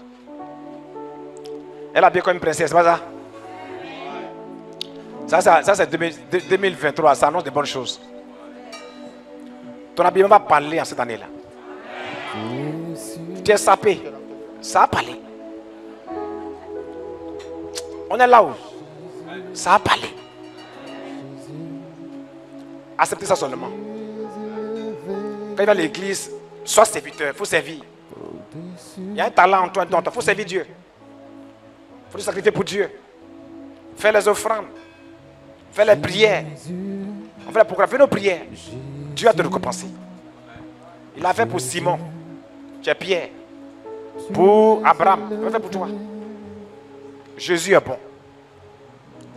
Elle a bien comme une princesse, c'est pas ça? Ça c'est 2023, ça annonce de bonnes choses. Ton habillement va parler en cette année-là. Tu es sapé. Ça a parlé. On est là-haut. Ça a parlé. Acceptez ça seulement. Quand il va à l'église, sois serviteur, il faut servir. Il y a un talent en toi, il faut servir Dieu. Il faut te sacrifier pour Dieu. Faire les offrandes. Faire les prières. On fait les programmes, fais nos prières. Dieu va te récompenser. Il l'a fait pour Simon. Tu es Pierre. Pour Abraham. Il l'a fait pour toi. Jésus est bon.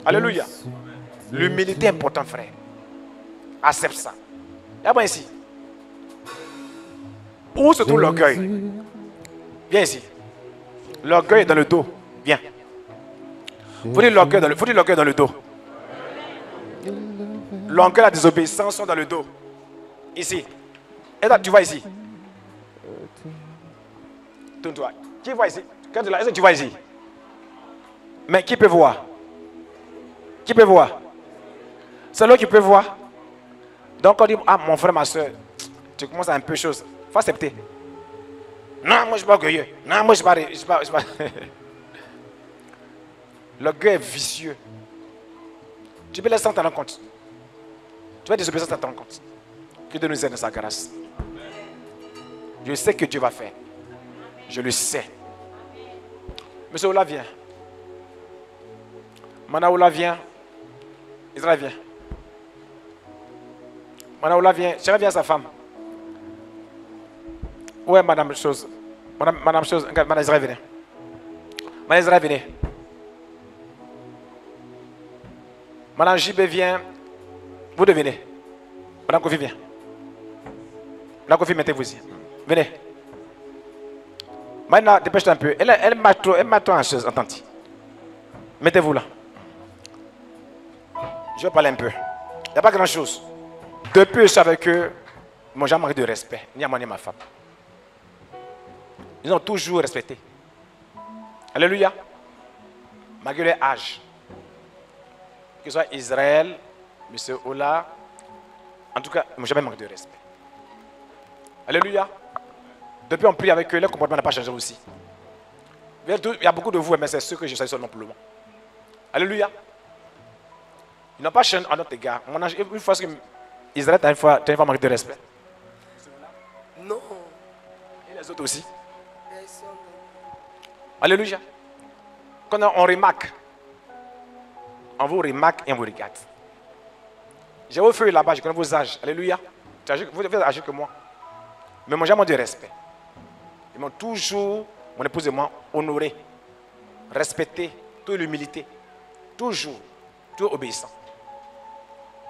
Alléluia. L'humilité est importante, frère. Accepte ça. Viens bon ici. Où se trouve l'orgueil? Viens ici. L'orgueil est dans le dos. Viens. Faut dire l'orgueil dans le dos. L'orgueil, la désobéissance sont dans le dos. Ici. Et là, tu vois ici. Tourne-toi. Qui voit ici? Quand tu là, est-ce que tu vois ici? Mais qui peut voir? Qui peut voir? C'est l'autre qui peut voir. Donc on dit, ah mon frère, ma soeur, tu commences à un peu chose. Il faut accepter. Non, moi je ne suis pas orgueilleux. Non, moi je ne suis pas. L'orgueil est vicieux. Tu peux laisser sans t'en rendre compte. Tu vas désobéir sans t'en rendre compte. Que Dieu nous aide dans sa grâce. Je sais que Dieu va faire. Je le sais. Monsieur Ola vient. Manaoula vient. Israël vient. Manaoula vient. Chérie vient sa femme. Où est Madame Chose? Madame Chose, Madame Israël venez. Madame Israël venez. Madame JB vient. Vous devenez. Madame Kofi vient. Madame Kofi, mettez-vous ici. Venez. Maintenant, dépêche-toi un peu. Elle m'a trop en chaise, entendez. Mettez-vous là. Je vais parler un peu. Il n'y a pas grand-chose. Depuis que je suis avec eux, moi j'ai manqué de respect, ni à moi ni à ma femme. Ils ont toujours respecté. Alléluia. Malgré leur âge. Que ce soit Israël, M. Ola, en tout cas, ils n'ont jamais manqué de respect. Alléluia. Depuis on prie avec eux, leur comportement n'a pas changé aussi. Il y a beaucoup de vous, mais c'est ceux que je sais seulement pour le moment. Alléluia. Ils n'ont pas changé à notre égard. Une fois que Israël t'a une fois manqué de respect. Non. Et les autres aussi. Alléluia. Quand on remarque, on vous remarque et on vous regarde. J'ai vos feuilles là-bas, je connais vos âges. Alléluia. Vous devez agir que moi. Mais moi, j'ai mon de respect. Ils m'ont toujours, mon épouse et moi, honoré, respecté, toute l'humilité. Toujours, toujours obéissant.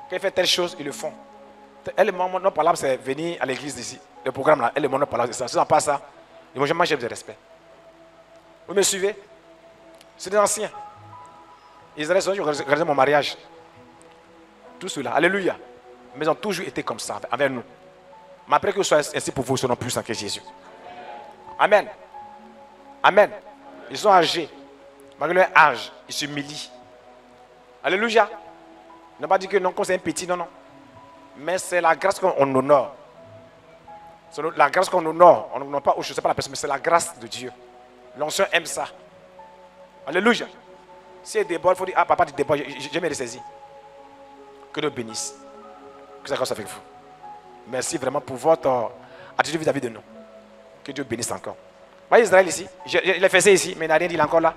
Quand ils font telle chose, ils le font. Elle et moi, notre parole, c'est venir à l'église d'ici. Le programme là, elle et moi, notre parole, c'est ça. Si on pas ça, ils m'ont jamais de respect. Vous me suivez? C'est des anciens. Ils ont regardé mon mariage. Tout cela. Alléluia. Mais ils ont toujours été comme ça avec nous. Mais après que ce soit ainsi pour vous, ce n'est plus en que Jésus. Amen. Amen. Ils sont âgés. Malgré leur âge, ils s'humilient. Alléluia. Ne pas dire que non, quand c'est un petit, non, non. Mais c'est la grâce qu'on honore. C'est la grâce qu'on honore. On n'honore pas, je ne sais pas la personne, mais c'est la grâce de Dieu. L'onction aime ça. Alléluia. Si elle déborde, il faut dire, ah papa, tu débordes, j'ai me ressaisi. Que Dieu bénisse. Que ça grâce avec vous. Merci vraiment pour votre attitude vis-à-vis de nous. Que Dieu bénisse encore. Vous voyez Israël ici, je l'ai fessé ici, mais il n'a rien dit, il est encore là.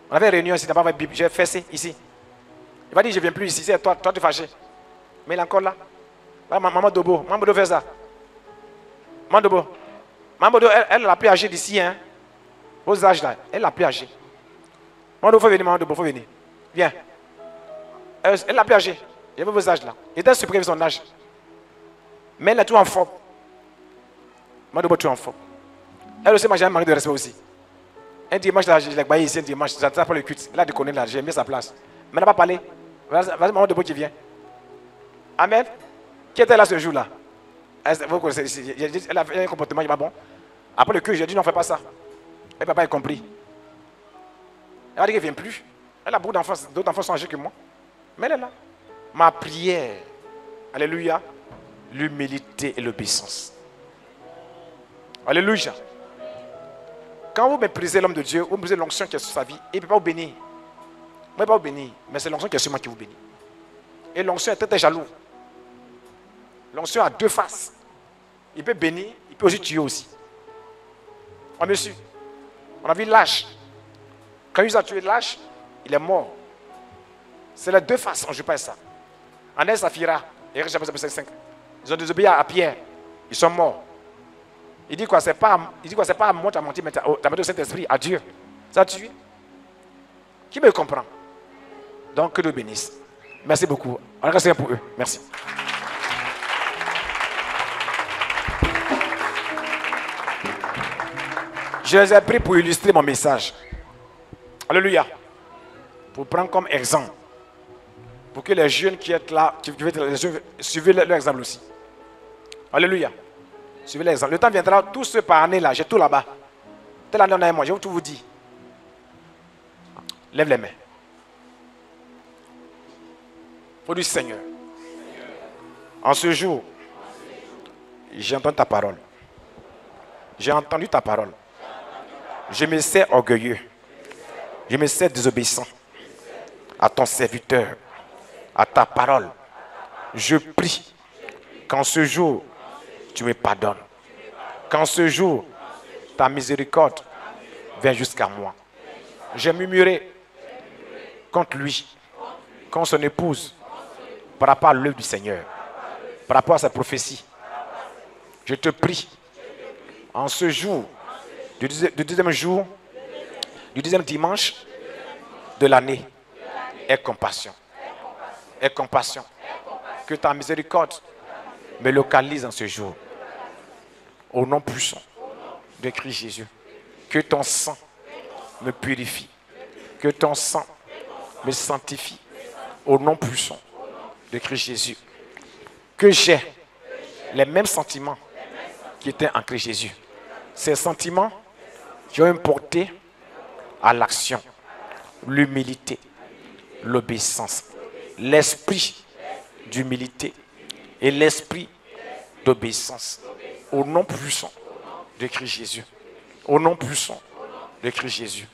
On avait une réunion ici, d'abord avec Bible, j'ai fessé ici. Il va dire, je ne viens plus ici, c'est toi tu es fâché. Mais il est encore là. Maman Dobo, Maman Dobo fait ça. Maman Dobo, elle l'a plus âgée d'ici, hein. Vos âges là, elle l'a plus âgée. Maman Dobo, faut venir, Maman Dobo, faut venir. Viens. Elle l'a plus âgée. Il y avait vos âges là. Il était surpris de son âge. Mais elle est tout en forme. Maman Dobo, tout en forme. Elle aussi, moi j'ai un mari de respect aussi. Un dimanche, je l'ai baillé ici, un dimanche, j'attrape le culte. Elle a déconné là, j'ai mis sa place. Mais elle n'a pas parlé. Vas-y, Maman Dobo qui vient. Amen. Qui était là ce jour-là? Vous connaissez ici. Elle a un comportement qui n'est pas bon. Après le culte, j'ai dit non, fais pas ça. Et papa a compris. Elle a dit qu'elle ne vient plus. Elle a beaucoup d'enfants, d'autres enfants sont âgés que moi. Mais elle est là. Ma prière, alléluia, l'humilité et l'obéissance. Alléluia. Quand vous méprisez l'homme de Dieu, vous méprisez l'onction qui est sur sa vie, il ne peut pas vous bénir. Vous ne pouvez pas vous bénir, mais c'est l'onction qui est sur moi qui vous bénit. Et l'onction est très jaloux. L'onction a deux faces. Il peut bénir, il peut aussi tuer aussi. On me suit. On a vu lâche. Quand il a tué lâche, il est mort. C'est les deux faces, on ne joue pas à ça. Anès Saphira, Eric chapitre 5. Ils ont désobéi à Pierre. Ils sont morts. Il dit quoi? C'est pas à moi tu as menti, mais tu as menti au Saint-Esprit, à Dieu. Ça a tué. Qui me comprend? Donc que Dieu bénisse. Merci beaucoup. On reste pour eux. Merci. Je les ai pris pour illustrer mon message. Alléluia. Pour prendre comme exemple. Pour que les jeunes qui sont là, suivez leur exemple aussi. Alléluia. Suivez l'exemple. Le temps viendra, tous ceux par année là, j'ai tout là-bas. Telle année on a moi, je vais tout vous dire. Lève les mains. Pour du Seigneur. En ce jour, j'ai entendu ta parole. J'ai entendu ta parole. Je me sais orgueilleux. Je me sais désobéissant à ton serviteur, à ta parole. Je prie qu'en ce jour, tu me pardonnes. Qu'en ce jour, ta miséricorde vient jusqu'à moi. J'ai murmuré contre lui, contre son épouse, par rapport à l'œuvre du Seigneur, par rapport à sa prophétie. Je te prie, en ce jour, du deuxième jour, du deuxième dimanche de l'année, aie compassion. Aie compassion. Que ta miséricorde me localise en ce jour. Au nom puissant de Christ Jésus. Que ton sang me purifie. Que ton sang me sanctifie. Au nom puissant de Christ Jésus. Que j'ai les mêmes sentiments qui étaient en Christ Jésus. Ces sentiments qui ont importé à l'action, l'humilité, l'obéissance, l'esprit d'humilité et l'esprit d'obéissance. Au nom puissant de Christ Jésus. Au nom puissant de Christ Jésus.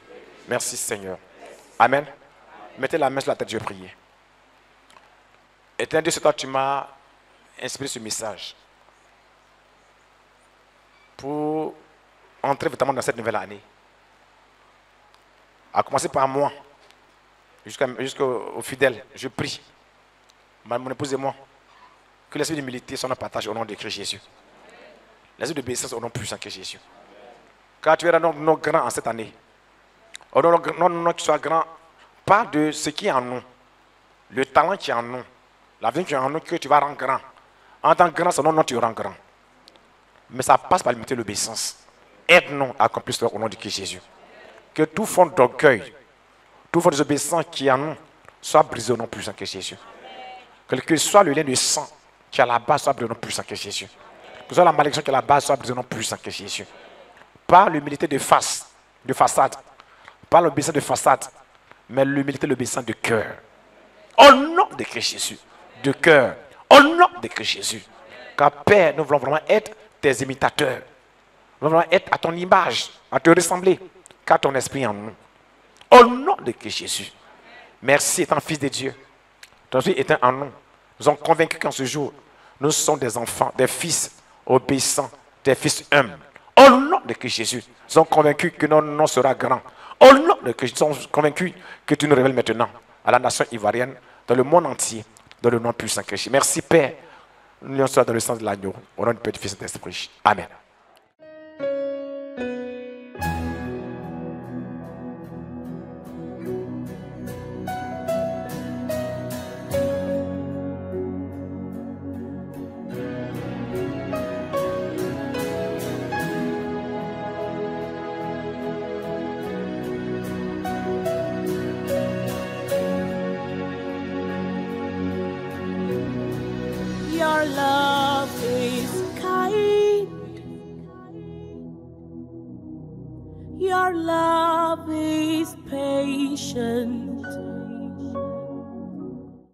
Merci Seigneur. Amen. Mettez la main sur la tête, je vais prier. Éternel Dieu, c'est toi tu m'as inspiré ce message pour entrer vraiment dans cette nouvelle année. À commencer par moi, jusqu'aux fidèles, je prie, mon épouse et moi, que l'esprit d'humilité soit notre partage au nom de Christ Jésus. L'esprit d'obéissance au nom puissant que Jésus. Car tu es nos grands en cette année. Non, que tu sois grand, pas de ce qui est en nous, le talent qui est en nous, la vie qui est en nous, que tu vas rendre grand. En tant que grand, c'est non, tu rends grand. Mais ça passe par l'humilité et l'obéissance. Aide-nous à accomplir cela au nom de Christ Jésus. Que tout fond d'orgueil, tout fond de désobéissance qui est en nous, soit brisé au nom puissant que Jésus. Quel que soit le lien de sang qui est à la base, soit brisé au nom puissant que Jésus. Que ce soit la malédiction qui est à la base, soit brisé au nom puissant que Jésus. Pas l'humilité de face, de façade. Pas l'obéissance de façade, mais l'humilité, l'obéissance de cœur. Au nom de Christ Jésus. De cœur. Au nom de Christ Jésus. Car Père, nous voulons vraiment être tes imitateurs. Nous voulons être à ton image, à te ressembler. Car ton esprit est en nous. Au nom de Christ Jésus. Merci étant fils de Dieu. Ton esprit étant en nous. Nous sommes convaincus qu'en ce jour, nous sommes des enfants, des fils obéissants, des fils humbles. Au nom de Christ Jésus, nous sommes convaincus que notre nom sera grand. Au nom de Christ, nous sommes convaincus que tu nous révèles maintenant à la nation ivoirienne, dans le monde entier, dans le nom puissant de Christ. Merci Père. Nous sommes dans le sens de l'agneau. Au nom du Père, du Fils et de l'Esprit. Amen. Your love is kind. Your love is patient.